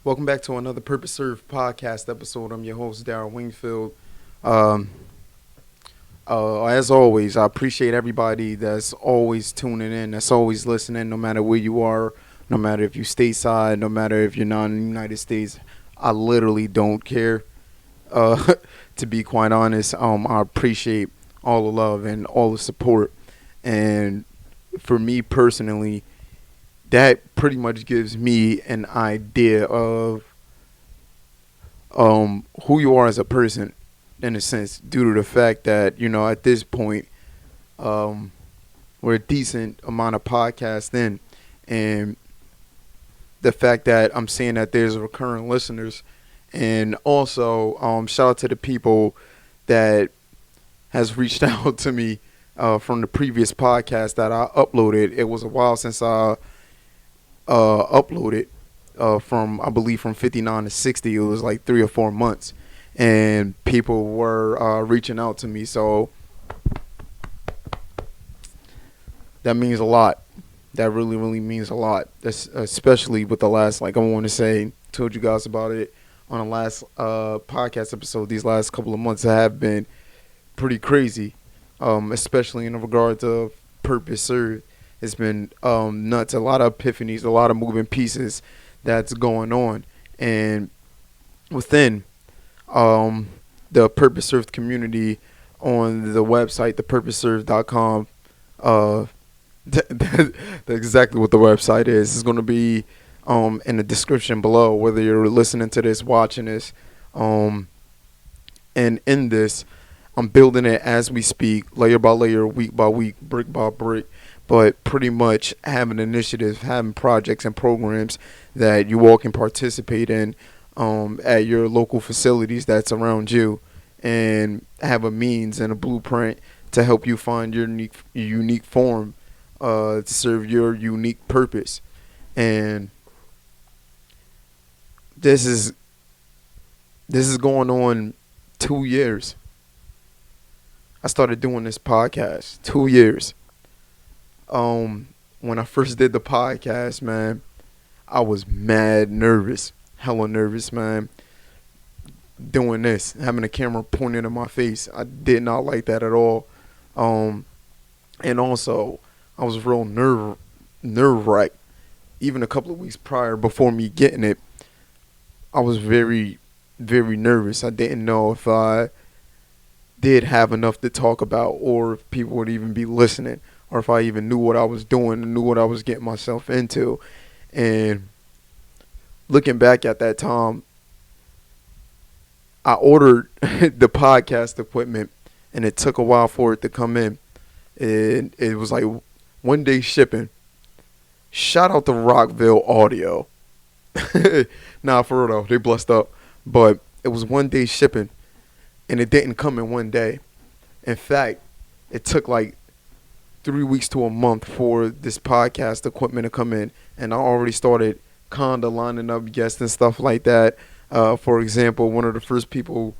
Welcome back to another Purpose Served podcast episode. I'm your host, Darryl Wingfield. Um, as always, I appreciate everybody that's always tuning in, that's always listening, no matter where you are, no matter if you stateside, no matter if you're not in the United States. I literally don't care. Uh, to be quite honest, I appreciate all the love and all the support. And for me personally, that pretty much gives me an idea of who you are as a person, in a sense, due to the fact that at this point, um, we're a decent amount of podcasts in, and the fact that I'm seeing that there's recurring listeners, and also shout out to the people that has reached out to me from the previous podcast that I uploaded. It was a while since I uploaded from, I believe, from 59 to 60. It was like 3 or 4 months, and people were reaching out to me. So that means a lot. That really, really means a lot. That's especially with the last, like I want to say, told you guys about it on the last podcast episode. These last couple of months have been pretty crazy, especially in regard to purpose served. It's been nuts. A lot of epiphanies, a lot of moving pieces that's going on, and within um, the purpose served community on the website, thepurposeserved.com. Uh, that's exactly what the website is. It's going to be in the description below, whether you're listening to this, watching this, um, and in this, I'm building it as we speak, layer by layer, week by week, brick by brick. But pretty much having initiatives, having projects and programs that you all can participate in at your local facilities that's around you, and have a means and a blueprint to help you find your unique form to serve your unique purpose. And this is going on 2 years. I started doing this podcast 2 years. When I first did the podcast, man, I was mad nervous, hella nervous, man. Doing this, having a camera pointed in my face, I did not like that at all. Um, and also, I was real nerve wracked. Even a couple of weeks prior, before me getting it, I was very, very nervous. I didn't know if I did have enough to talk about, or if people would even be listening, or if I even knew what I was doing and knew what I was getting myself into. And looking back at that time, I ordered the podcast equipment, and it took a while for it to come in. And it was like 1 day shipping. Shout out to Rockville Audio. Nah, for real though, they blessed up. But it was 1 day shipping, and it didn't come in 1 day. In fact, it took like 3 weeks to a month for this podcast equipment to come in, and I already started kinda lining up guests and stuff like that. For example, one of the first people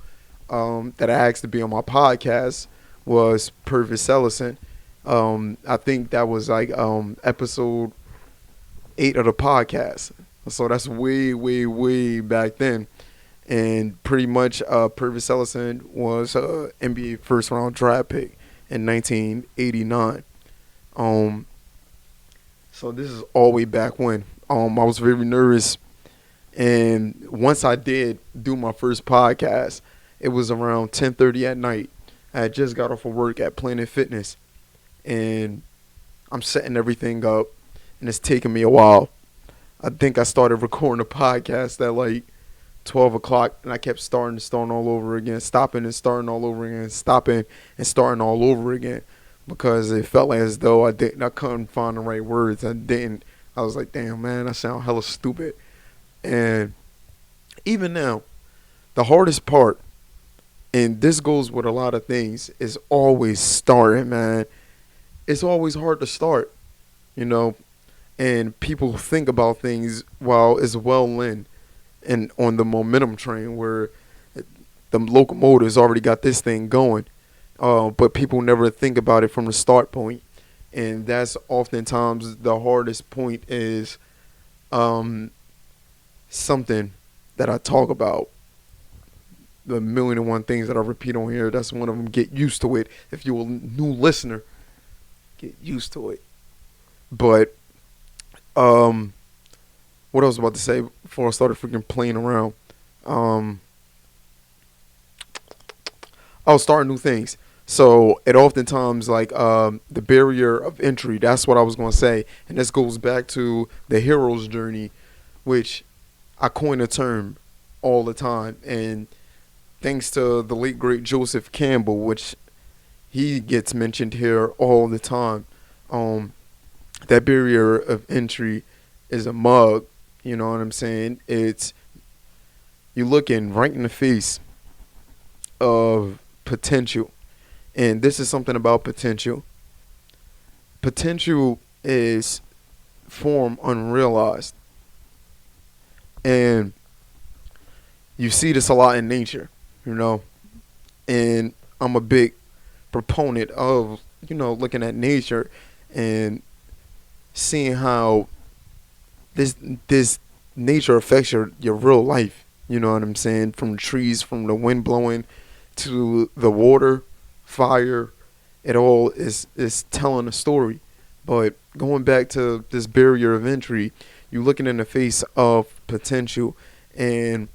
that I asked to be on my podcast was Purvis Ellison. I think that was like episode 8 of the podcast, so that's way, way, way back then. And pretty much, Purvis Ellison was a NBA first round draft pick in 1989. Um, so this is all way back when. I was very nervous, and once I did do my first podcast, it was around 10:30 at night. I had just got off of work at Planet Fitness, and I'm setting everything up, and it's taking me a while. I think I started recording the podcast at like 12 o'clock, and I kept starting all over again, stopping and starting all over again, stopping and starting all over again, because it felt like as though I couldn't find the right words. I was like, damn, man, I sound hella stupid. And even now, the hardest part, and this goes with a lot of things, is always starting, man. It's always hard to start, you know, and people think about things while it's well in and on the momentum train where the locomotive's already got this thing going, but people never think about it from the start point, and that's oftentimes the hardest point is Um, Something that I talk about, the million and one things that I repeat on here. That's one of them. Get used to it. If you're a new listener, get used to it. But what I was about to say before I started freaking playing around, um, I'll start new things. So it oftentimes like the barrier of entry. That's what I was gonna say, and this goes back to the hero's journey, which I coin a term all the time, and thanks to the late great Joseph Campbell, which he gets mentioned here all the time. Um, that barrier of entry is a mug. You know what I'm saying? It's you looking right in the face of potential, and this is something about potential. Potential is form unrealized, and you see this a lot in nature. You know, and I'm a big proponent of looking at nature and seeing how this this nature affects your real life. You know what I'm saying? From the trees, from the wind blowing to the water, fire, it all is telling a story. But going back to this barrier of entry, you looking in the face of potential, and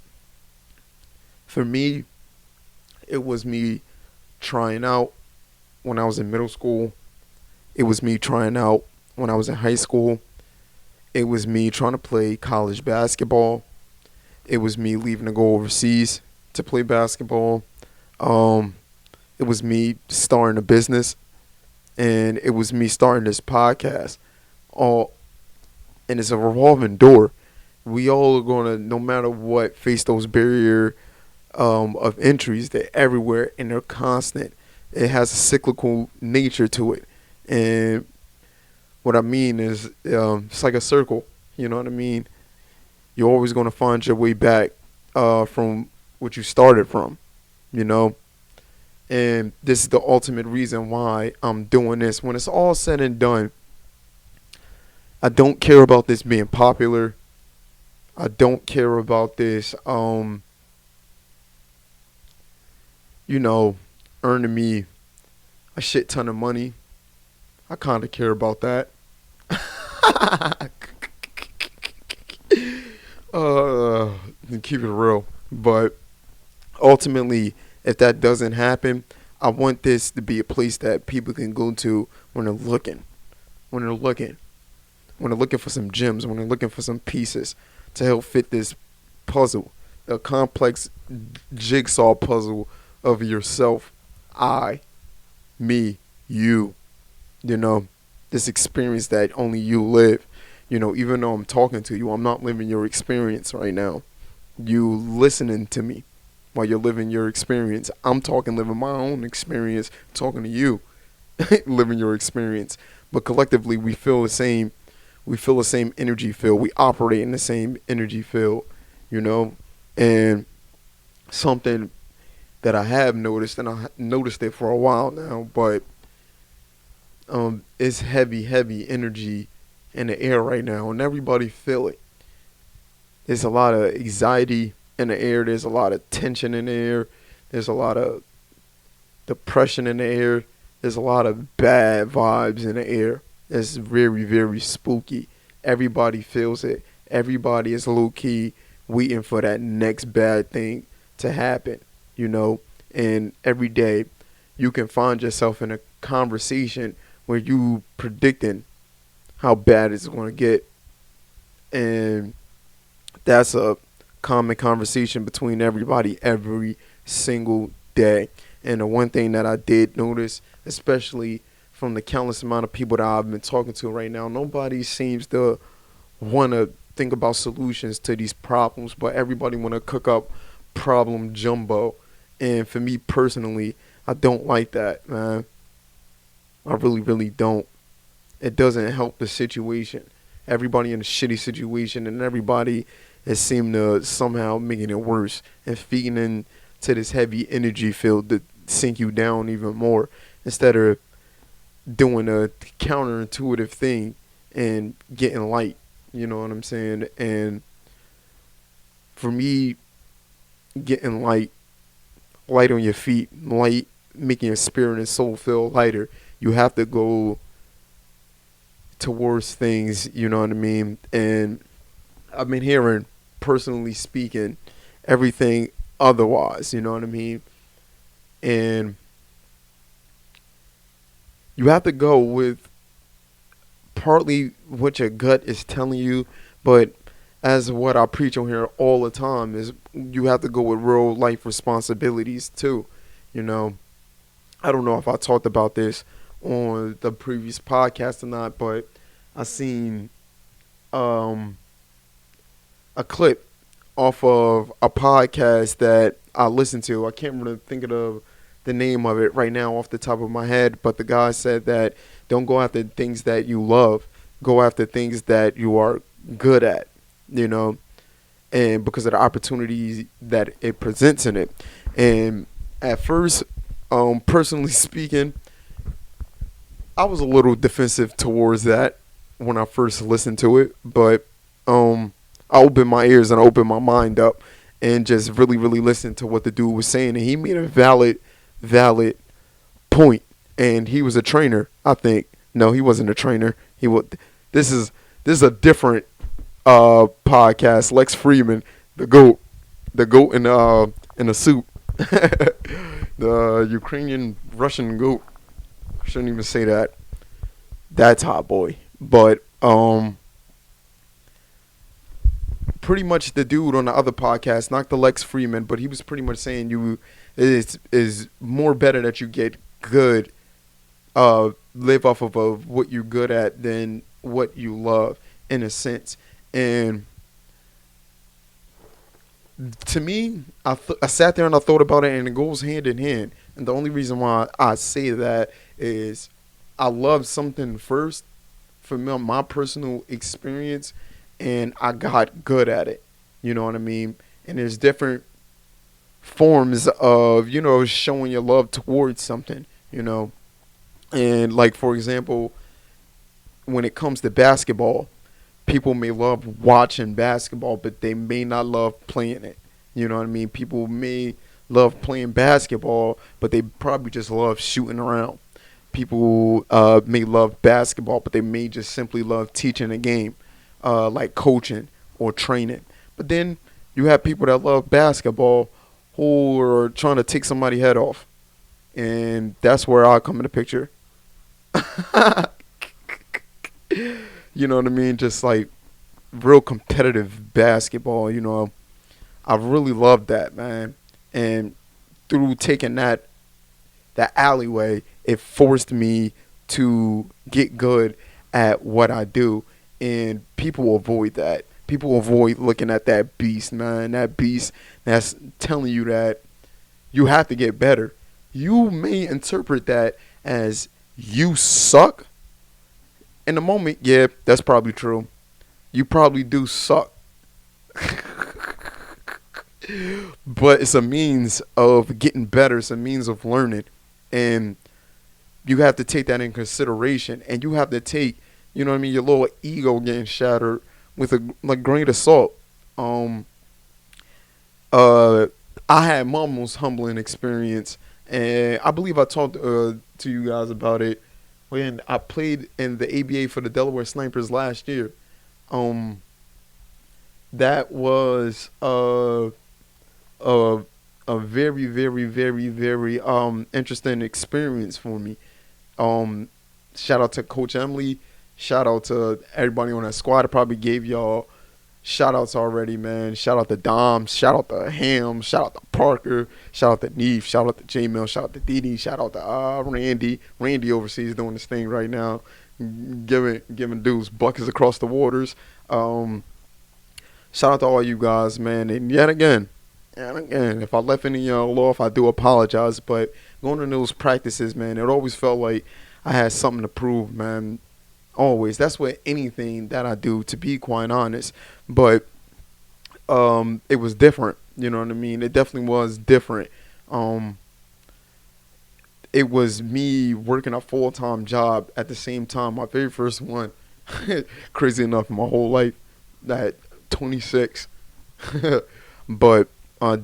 for me, it was me trying out when I was in middle school. It was me trying out when I was in high school. It was me trying to play college basketball. It was me leaving to go overseas to play basketball. Um, it was me starting a business, and it was me starting this podcast. All and it's a revolving door. We all are gonna, no matter what, face those barrier of entries. They're everywhere and they're constant. It has a cyclical nature to it, and what I mean is, it's like a circle. You know what I mean? You're always going to find your way back from what you started from, you know? And this is the ultimate reason why I'm doing this. When it's all said and done, I don't care about this being popular. I don't care about this, earning me a shit ton of money. I kind of care about that. Keep it real. But ultimately, if that doesn't happen, I want this to be a place that people can go to when they're looking. When they're looking. When they're looking for some gems. When they're looking for some pieces to help fit this puzzle. A complex jigsaw puzzle of yourself. I. Me. You. This experience that only you live. Even though I'm talking to you, I'm not living your experience right now. You listening to me while you're living your experience. I'm living my own experience, talking to you, living your experience. But collectively, we feel the same. We feel the same energy field. We operate in the same energy field, And something that I have noticed, and I noticed it for a while now, but it's heavy energy in the air right now, and everybody feel it. There's a lot of anxiety in the air. There's a lot of tension in the air. There's a lot of depression in the air. There's a lot of bad vibes in the air. It's very, very spooky. Everybody feels it. Everybody is low key waiting for that next bad thing to happen, And every day you can find yourself in a conversation where you predicting how bad it's going to get. And that's a common conversation between everybody every single day. And the one thing that I did notice, especially from the countless amount of people that I've been talking to right now, nobody seems to want to think about solutions to these problems, but everybody want to cook up problem jumbo. And for me personally, I don't like that, man. I really, really don't. It doesn't help the situation. Everybody in a shitty situation, and everybody has seemed to somehow making it worse and feeding into this heavy energy field to sink you down even more, instead of doing a counterintuitive thing and getting light. You know what I'm saying? And for me, getting light on your feet, light, making your spirit and soul feel lighter, you have to go towards things, you know what I mean? And I've been hearing, personally speaking, everything otherwise, you know what I mean? And you have to go with partly what your gut is telling you, but as what I preach on here all the time is you have to go with real life responsibilities too. You know, I don't know if I talked about this on the previous podcast or not, but I seen um, a clip off of a podcast that I listened to. I can't really think of the name of it right now off the top of my head, but the guy said that don't go after things that you love, go after things that you are good at, you know, and because of the opportunities that it presents in it. And at first, personally speaking, I was a little defensive towards that when I first listened to it, but I opened my ears and I opened my mind up and just really, really listened to what the dude was saying, and he made a valid point. And he was a trainer, I think. No, he wasn't a trainer. He was. This is a different podcast. Lex Freeman, the goat in a suit, the Ukrainian Russian goat. Shouldn't even say that. That's hot boy. But pretty much the dude on the other podcast, not the Lex Freeman, but he was pretty much saying you is more better that you get good, live off of what you're good at than what you love, in a sense. And to me, I sat there and I thought about it, and it goes hand in hand. And the only reason why I say that is I love something first from my personal experience, and I got good at it. You know what I mean? And there's different forms of, showing your love towards something, And like, for example, when it comes to basketball, people may love watching basketball, but they may not love playing it. You know what I mean? People may love playing basketball, but they probably just love shooting around. People may love basketball, but they may just simply love teaching a game, like coaching or training. But then you have people that love basketball who are trying to take somebody's head off. And that's where I come in the picture. You know what I mean? Just like real competitive basketball, I really love that, man. And through taking that alleyway, it forced me to get good at what I do. And people avoid that. People avoid looking at that beast, man. That beast that's telling you that you have to get better. You may interpret that as you suck. In the moment, yeah, that's probably true. You probably do suck. But it's a means of getting better. It's a means of learning. And you have to take that in consideration. And you have to take, your little ego getting shattered with a grain of salt. I had my most humbling experience. And I believe I talked to you guys about it when I played in the ABA for the Delaware Snipers last year. That was a very, very, very, very interesting experience for me. Shout out to Coach Emily. Shout out to everybody on that squad. I probably gave y'all shout outs already, man. Shout out to Dom. Shout out to Ham. Shout out to Parker. Shout out to Neef. Shout out to J-Mill. Shout out to Didi. Shout out to Randy. Randy overseas doing this thing right now. Giving dudes buckets across the waters. Shout out to all you guys, man. And yet again, if I left any of y'all off, I do apologize. But going to those practices, man, it always felt like I had something to prove, man. Always. That's what anything that I do, to be quite honest. But it was different. You know what I mean? It definitely was different. It was me working a full-time job at the same time. My very first one. Crazy enough, my whole life, at 26. But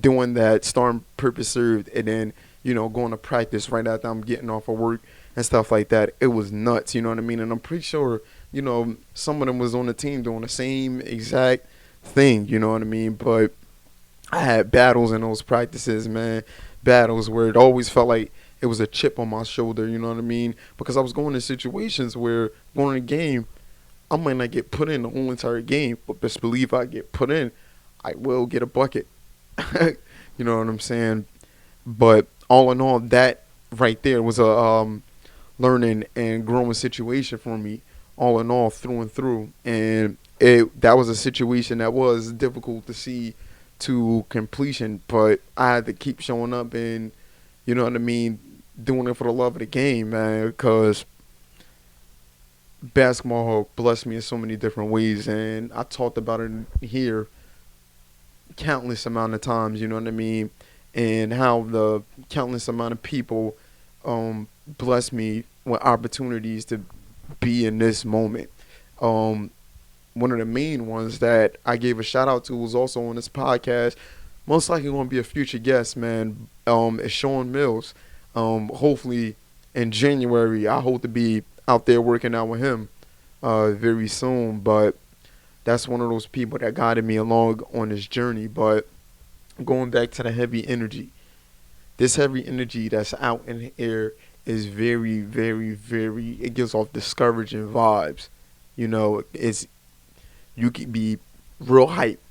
doing that, starting Purpose Served, and then going to practice right after I'm getting off of work and stuff like that. It was nuts, you know what I mean? And I'm pretty sure some of them was on the team doing the same exact thing, you know what I mean? But I had battles in those practices, man. Battles where it always felt like it was a chip on my shoulder, you know what I mean? Because I was going to situations where going to a game, I might not get put in the whole entire game, but best believe I get put in, I will get a bucket. You know what I'm saying? But all in all, that right there was a learning and growing situation for me, all in all, through and through. And that was a situation that was difficult to see to completion, but I had to keep showing up and, you know what I mean, doing it for the love of the game, man, because basketball blessed me in so many different ways, and I talked about it here countless amount of times, you know what I mean, and how the countless amount of people bless me with opportunities to be in this moment. Um, One of the main ones that I gave a shout out to was also on this podcast. Most likely going to be a future guest, man. Is Sean Mills. Hopefully in January, I hope to be out there working out with him very soon. But that's one of those people that guided me along on this journey. But going back to the heavy energy, this heavy energy that's out in the air is very, very, very. It gives off discouraging vibes. It's you can be real hype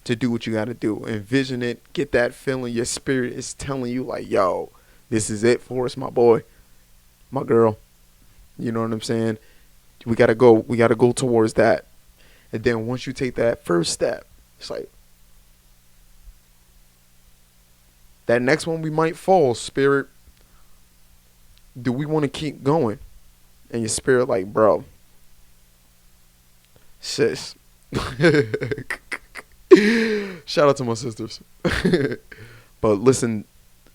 to do what you got to do. Envision it, get that feeling. Your spirit is telling you like, yo, this is it for us, my boy, my girl. You know what I'm saying? We got to go. We got to go towards that. And then once you take that first step, it's like, that next one we might fall, spirit. Do we want to keep going? And your spirit like, bro, sis. Shout out to my sisters. But listen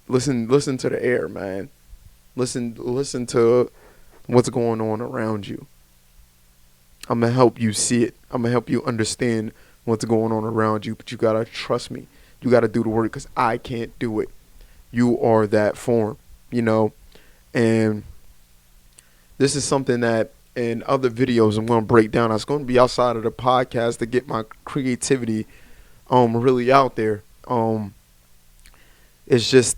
to the air, man. Listen to what's going on around you. I'm gonna help you see it. I'm gonna help you understand what's going on around you, but you gotta trust me. You gotta do the work because I can't do it. You are that form, and this is something that in other videos I'm going to break down. I was going to be outside of the podcast to get my creativity really out there. It's just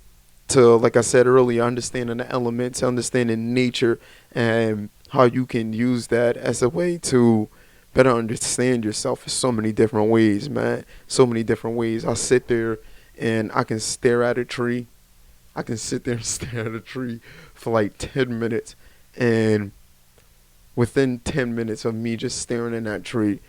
to, like I said earlier, understanding the elements, understanding nature, and how you can use that as a way to better understand yourself in so many different ways, man. So many different ways. I sit there and I can stare at a tree. I can sit there and stare at a tree for like 10 minutes, and within 10 minutes of me just staring at that tree,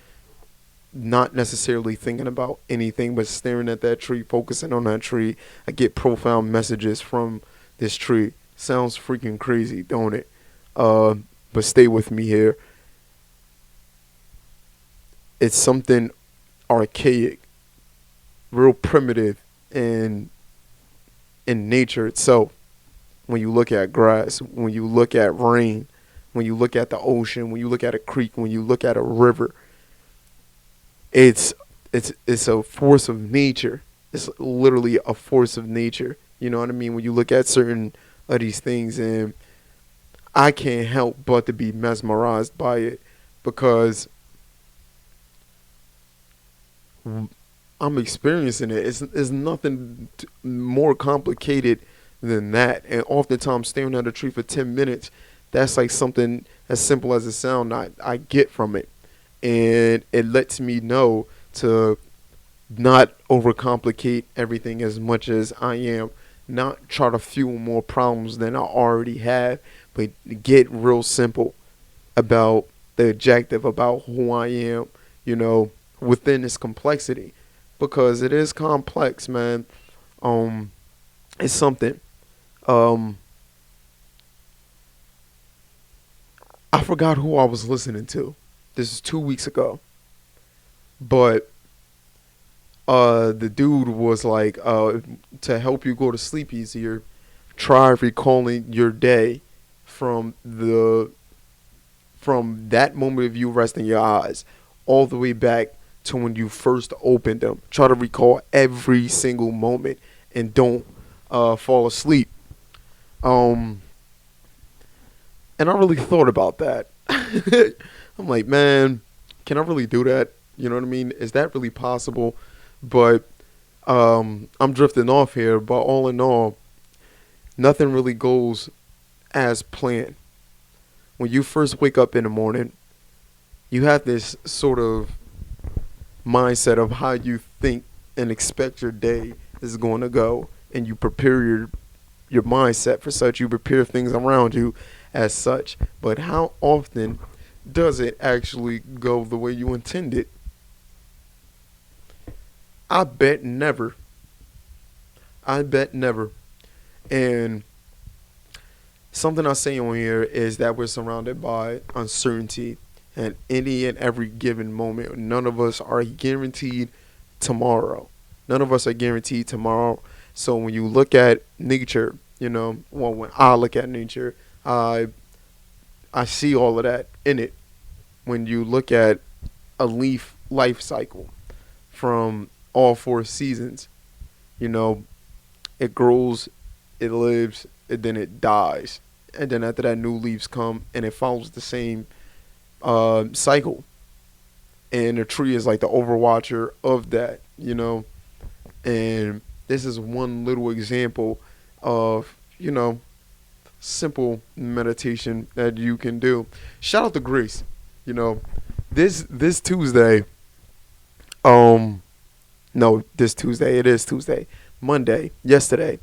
not necessarily thinking about anything, but staring at that tree, focusing on that tree, I get profound messages from this tree. Sounds freaking crazy, don't it? But stay with me here. It's something archaic, real primitive in nature itself. When you look at grass, when you look at rain, when you look at the ocean, when you look at a creek, when you look at a river, it's a force of nature. It's literally a force of nature. You know what I mean? When you look at certain of these things, and I can't help but to be mesmerized by it because I'm experiencing it. It's nothing more complicated than that. And oftentimes staring at a tree for 10 minutes, that's like something as simple as a sound I get from it. And it lets me know to not overcomplicate everything as much as I am. Not try to fuel more problems than I already have, but get real simple about the objective, about who I am, within this complexity. Because it is complex, man. It's something. I forgot who I was listening to. This is 2 weeks ago. But the dude was like, to help you go to sleep easier, try recalling your day from the from that moment of you resting your eyes all the way back to when you first opened them. Try to recall every single moment and don't fall asleep. Um, and I really thought about that. I'm like, man, can I really do that? You know what I mean? Is that really possible? But I'm drifting off here. But all in all, nothing really goes as planned. When you first wake up in the morning, you have this sort of mindset of how you think and expect your day is going to go, and you prepare your mindset for such. You prepare things around you as such. But how often does it actually go the way you intended? I bet never. I bet never. And something I say on here is that we're surrounded by uncertainty at any and every given moment. None of us are guaranteed tomorrow. None of us are guaranteed tomorrow. So when you look at nature, well, when I look at nature, I I see all of that in it. When you look at a leaf life cycle from all four seasons, you know, it grows, it lives, and then it dies. And then after that, new leaves come, and it follows the same cycle. And the tree is like the overwatcher of that, And this is one little example of, simple meditation that you can do. Shout out to Grace. This Tuesday, no, this Tuesday, it is Tuesday, Monday, yesterday,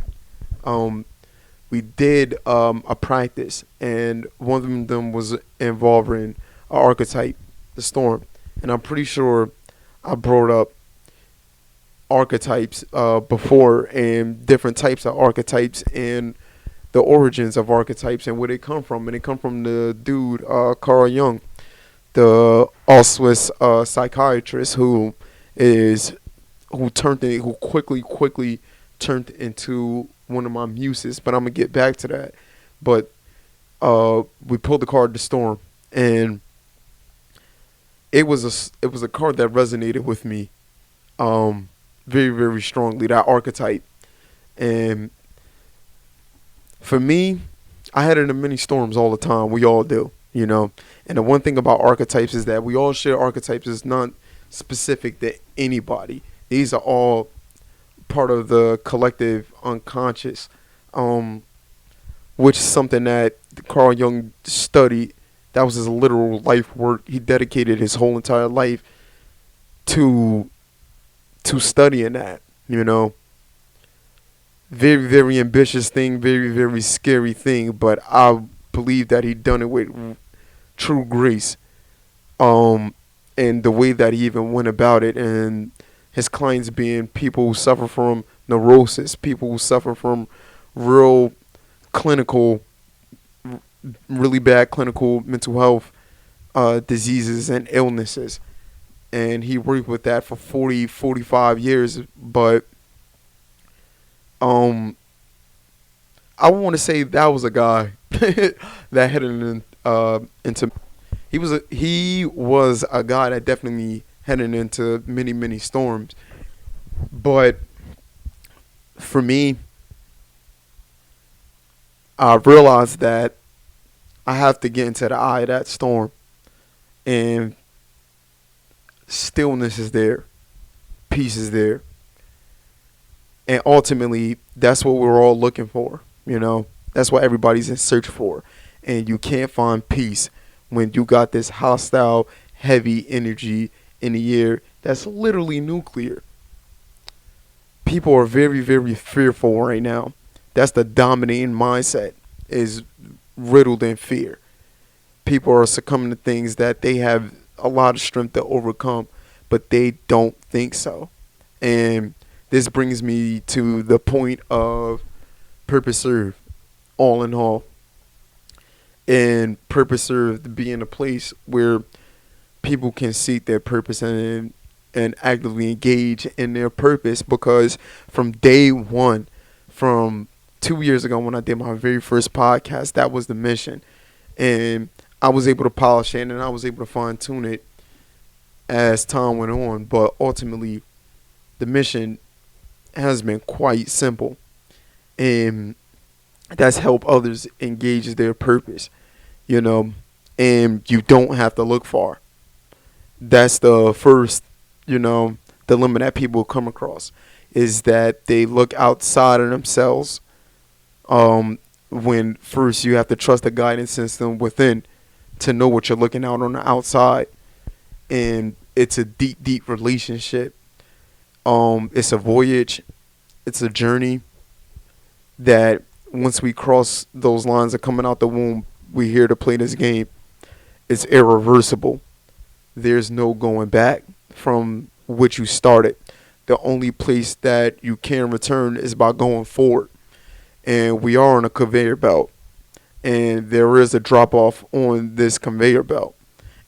we did a practice, and one of them was involving an archetype, the storm. And I'm pretty sure I brought up archetypes before, and different types of archetypes, and the origins of archetypes and where they come from. And they come from the dude, Carl Jung, the all Swiss psychiatrist who quickly turned into one of my muses. But I'm gonna get back to that. But we pulled the card, the storm, and it was a card that resonated with me very, very strongly, that archetype. And for me, I had it in many storms all the time. We all do, And the one thing about archetypes is that we all share archetypes. It's not specific to anybody. These are all part of the collective unconscious, which is something that Carl Jung studied. That was his literal life work. He dedicated his whole entire life to studying that, Very, very ambitious thing, very, very scary thing, but I believe that he done it with true grace. And the way that he even went about it, and his clients being people who suffer from neurosis, people who suffer from real clinical, really bad clinical mental health diseases and illnesses. And he worked with that for 45 years. But I want to say that was a guy that headed into. He was a guy that definitely headed into many, many storms. But for me, I realized that I have to get into the eye of that storm, and stillness is there, peace is there. And ultimately, that's what we're all looking for, That's what everybody's in search for. And you can't find peace when you got this hostile, heavy energy in the air that's literally nuclear. People are very, very fearful right now. That's the dominating mindset, is riddled in fear. People are succumbing to things that they have a lot of strength to overcome, but they don't think so. And this brings me to the point of purpose served, all in all. And purpose served being a place where people can seek their purpose and actively engage in their purpose. Because from day one, from 2 years ago when I did my very first podcast, that was the mission. And I was able to polish it and I was able to fine tune it as time went on. But ultimately, the mission has been quite simple, and that's help others engage their purpose, you know, and you don't have to look far. That's the first, dilemma that people come across is that they look outside of themselves. When first you have to trust the guidance system within to know what you're looking out on the outside, and it's a deep, deep relationship. It's a voyage. It's a journey that once we cross those lines of coming out the womb, we're here to play this game. It's irreversible. There's no going back from which you started. The only place that you can return is by going forward. And we are on a conveyor belt. And there is a drop off on this conveyor belt.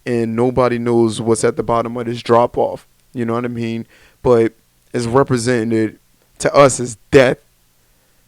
And nobody knows what's at the bottom of this drop off. You know what I mean? But it's represented to us as death.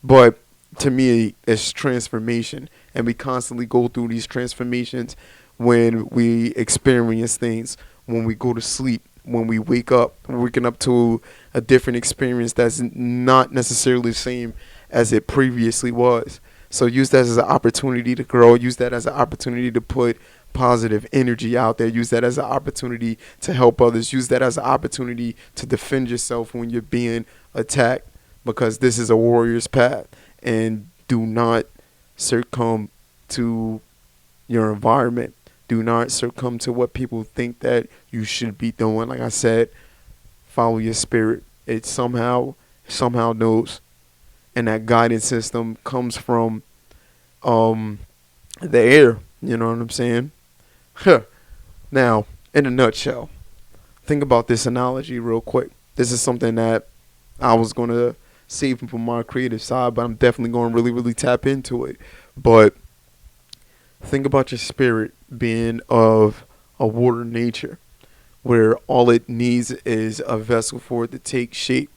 But to me, it's transformation. And we constantly go through these transformations when we experience things, when we go to sleep, when we wake up, waking up to a different experience that's not necessarily the same as it previously was. So use that as an opportunity to grow. Use that as an opportunity to put positive energy out there. Use that as an opportunity to help others. Use that as an opportunity to defend yourself when you're being attacked, because this is a warrior's path. And do not succumb to your environment. Do not succumb to what people think that you should be doing. Like I said, follow your spirit. It somehow knows. And that guidance system comes from the air. You know what I'm saying? Now, in a nutshell, think about this analogy real quick. This is something that I was going to save from my creative side, but I'm definitely going to really, really tap into it. But think about your spirit being of a water nature, where all it needs is a vessel for it to take shape.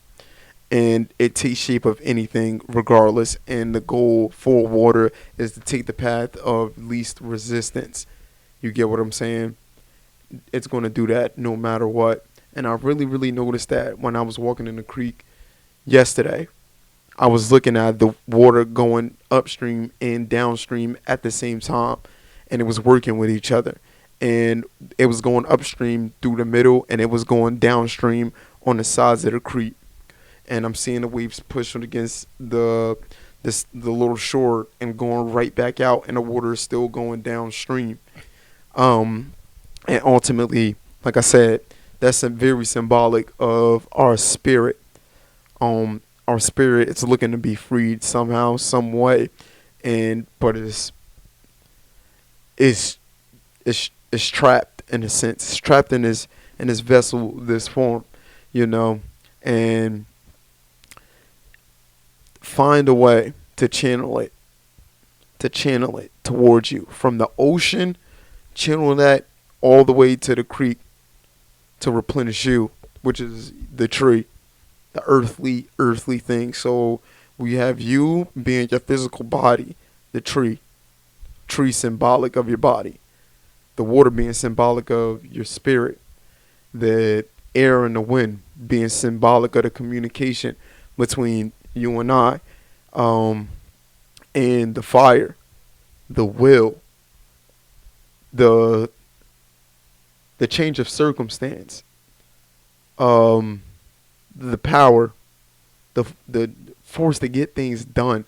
And it takes shape of anything regardless. And the goal for water is to take the path of least resistance. You get what I'm saying? It's going to do that no matter what. And I really, really noticed that when I was walking in the creek yesterday. I was looking at the water going upstream and downstream at the same time, and it was working with each other. And it was going upstream through the middle, and it was going downstream on the sides of the creek. And I'm seeing the waves pushing against the little shore and going right back out, and the water is still going downstream. And ultimately, like I said, that's very symbolic of our spirit. Our spirit is looking to be freed somehow, some way, but it's trapped in a sense. It's trapped in this vessel, this form, and find a way to channel it towards you from the ocean. Channel that all the way to the creek to replenish you, which is the tree. The earthly thing. So we have you being your physical body, the tree symbolic of your body, the water being symbolic of your spirit, the air and the wind being symbolic of the communication between you and I, and the fire, the will, the change of circumstance, the power, the force to get things done,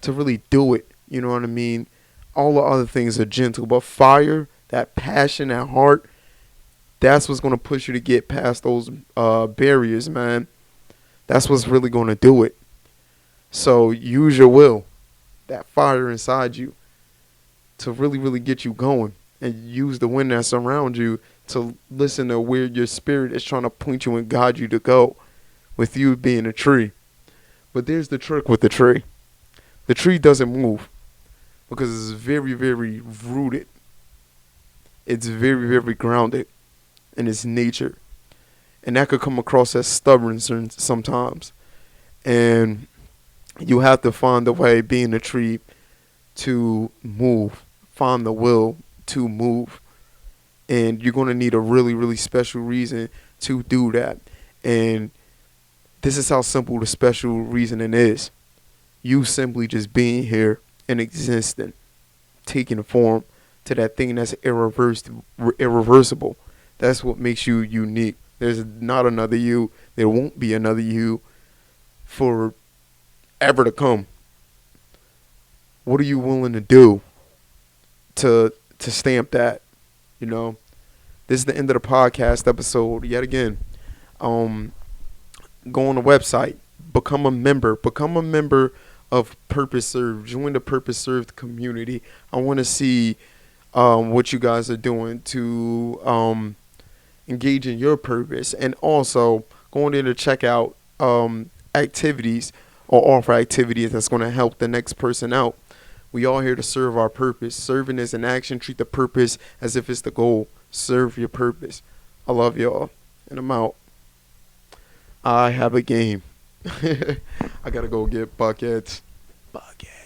to really do it. You know what I mean? All the other things are gentle, but fire, that passion, that heart, that's what's going to push you to get past those barriers, man. That's what's really going to do it. So use your will, that fire inside you, to really, really get you going. And use the wind that's around you to listen to where your spirit is trying to point you and guide you to go, with you being a tree. But there's the trick with the tree. The tree doesn't move because it's very, very rooted. It's very, very grounded in its nature. And that could come across as stubborn sometimes. And you have to find a way, being a tree, to move. Find the will to move. And you're going to need a really, really special reason to do that. And this is how simple the special reasoning is. You simply just being here and existing, taking form to that thing that's irreversible. That's what makes you unique. There's not another you. There won't be another you for ever to come. What are you willing to do to stamp that? You know, this is the end of the podcast episode yet again. Go on the website, become a member of Purpose Served. Join the Purpose Served community. I want to see what you guys are doing to engage in your purpose, and also going in to check out activities or offer activities that's going to help the next person out. We all here to serve our purpose. Serving is an action. Treat the purpose as if it's the goal. Serve your purpose. I love y'all, and I'm out. I have a game. I gotta go get buckets. Buckets.